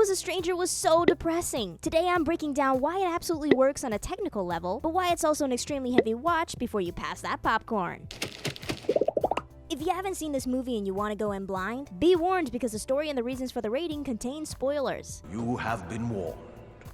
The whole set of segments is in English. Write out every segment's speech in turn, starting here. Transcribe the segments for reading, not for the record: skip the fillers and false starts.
Was a Stranger was so depressing. Today I'm breaking down why it absolutely works on a technical level, but why it's also an extremely heavy watch before you pass that popcorn. If you haven't seen this movie and you want to go in blind, be warned because the story and the reasons for the rating contain spoilers. You have been warned.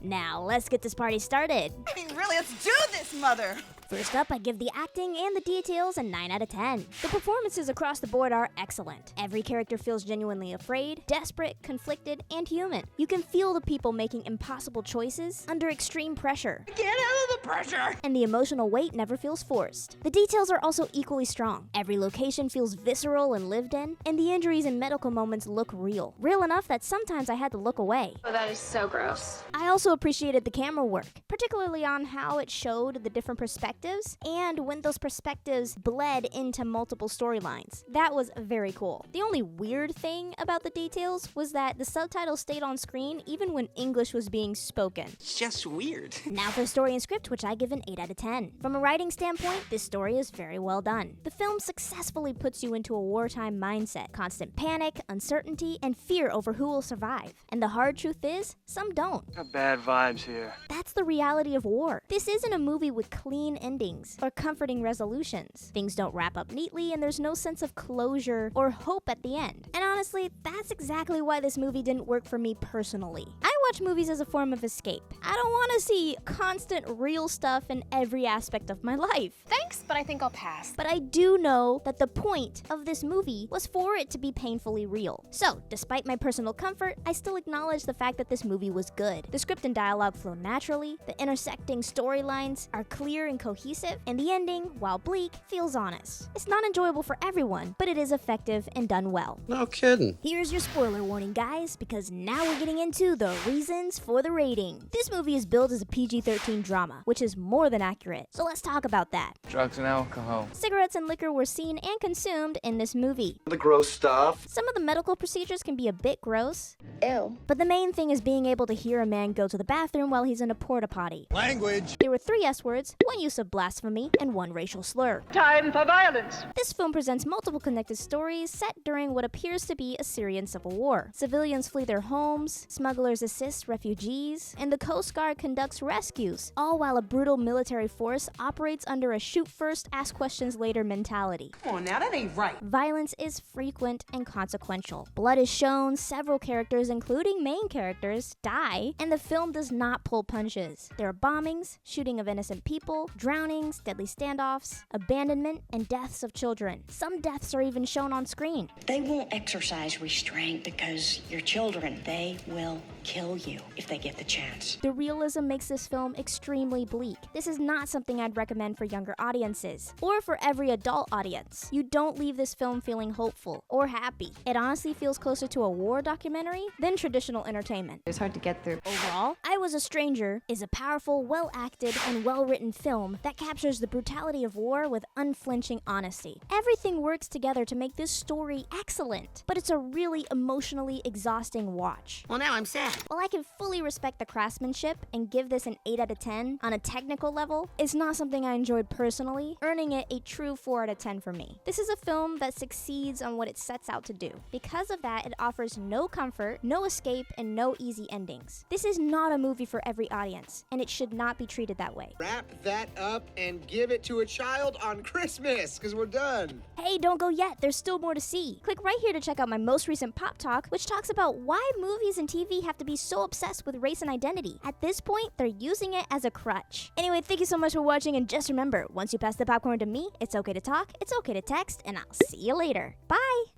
Now, let's get this party started. I mean, really, let's do this, Mother! First up, I give the acting and the details a 9 out of 10. The performances across the board are excellent. Every character feels genuinely afraid, desperate, conflicted, and human. You can feel the people making impossible choices under extreme pressure. Get out of the pressure! And the emotional weight never feels forced. The details are also equally strong. Every location feels visceral and lived in, and the injuries and medical moments look real. Real enough that sometimes I had to look away. Oh, that is so gross. I also appreciated the camera work, particularly on how it showed the different perspectives and when those perspectives bled into multiple storylines. That was very cool. The only weird thing about the details was that the subtitles stayed on screen even when English was being spoken. It's just weird. Now for story and script, which I give an 8 out of 10. From a writing standpoint, this story is very well done. The film successfully puts you into a wartime mindset, constant panic, uncertainty, and fear over who will survive. And the hard truth is, some don't. Got bad vibes here. That's the reality of war. This isn't a movie with clean endings or comforting resolutions. Things don't wrap up neatly and there's no sense of closure or hope at the end. And honestly, that's exactly why this movie didn't work for me personally. I watch movies as a form of escape. I don't want to see constant real stuff in every aspect of my life. Thanks, but I think I'll pass. But I do know that the point of this movie was for it to be painfully real. So, despite my personal comfort, I still acknowledge the fact that this movie was good. The script and dialogue flow naturally, the intersecting storylines are clear and cohesive, and the ending, while bleak, feels honest. It's not enjoyable for everyone, but it is effective and done well. No kidding. Here's your spoiler warning, guys, because now we're getting into the reasons for the rating. This movie is billed as a PG-13 drama, which is more than accurate, so let's talk about that. Drugs and alcohol. Cigarettes and liquor were seen and consumed in this movie. The gross stuff. Some of the medical procedures can be a bit gross, Ew. but the main thing is being able to hear a man go to the bathroom while he's in a porta potty. Language. There were 3 S words, 1 use of blasphemy, and 1 racial slur. Time for violence! This film presents multiple connected stories set during what appears to be a Syrian civil war. Civilians flee their homes, smugglers assist refugees, and the Coast Guard conducts rescues, all while a brutal military force operates under a shoot first, ask questions later mentality. Come on now, that ain't right. Violence is frequent and consequential. Blood is shown, several characters, including main characters, die, and the film does not pull punches. There are bombings, shooting of innocent people, drownings, deadly standoffs, abandonment, and deaths of children. Some deaths are even shown on screen. They won't exercise restraint because you're children. They will kill you if they get the chance. The realism makes this film extremely bleak. This is not something I'd recommend for younger audiences, or for every adult audience. You don't leave this film feeling hopeful or happy. It honestly feels closer to a war documentary than traditional entertainment. It's hard to get through. Overall, I Was a Stranger is a powerful, well-acted, and well-written film that captures the brutality of war with unflinching honesty. Everything works together to make this story excellent, but it's a really emotionally exhausting watch. Well, now I'm sad. While I can fully respect the craftsmanship and give this an 8 out of 10 on a technical level, it's not something I enjoyed personally, earning it a true 4 out of 10 for me. This is a film that succeeds on what it sets out to do. Because of that, it offers no comfort, no escape, and no easy endings. This is not a movie for every audience, and it should not be treated that way. Wrap that up and give it to a child on Christmas, because we're done. Hey, don't go yet, there's still more to see. Click right here to check out my most recent Pop Talk, which talks about why movies and TV have to be so obsessed with race and identity. At this point, they're using it as a crutch. Anyway, thank you so much for watching, and just remember, once you pass the popcorn to me, it's okay to talk, it's okay to text, and I'll see you later. Bye!